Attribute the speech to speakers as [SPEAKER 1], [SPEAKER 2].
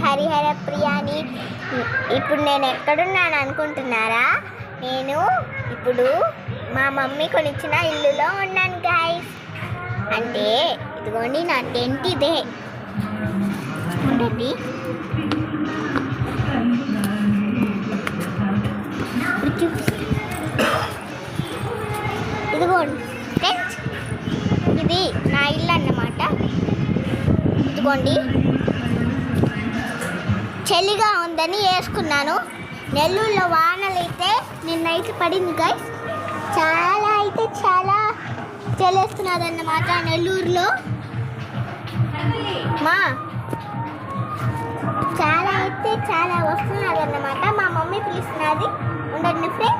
[SPEAKER 1] హరిహర ప్రియాని. ఇప్పుడు నేను ఎక్కడున్నాను అనుకుంటున్నారా? నేను ఇప్పుడు మా మమ్మీ కొనిచ్చిన ఇల్లులో ఉన్నాను గైస్. అంటే ఇదిగోండి నా టెంట్ ఇదే. ఉండండి, ఇదిగోండి టెంట్. ఇది నా ఇల్లు అన్నమాట. ఇదిగోండి, చలిగా ఉందని వేసుకున్నాను. నెల్లూరులో వానలు అయితే నిన్నైతే పడింది గైస్. చాలా అయితే చాలా చలేస్తున్నదన్నమాట నెల్లూరులో. చాలా అయితే చాలా వస్తున్నదన్నమాట. మా మమ్మీ పిలుస్తున్నది. ఉండండి ఫ్రెండ్స్.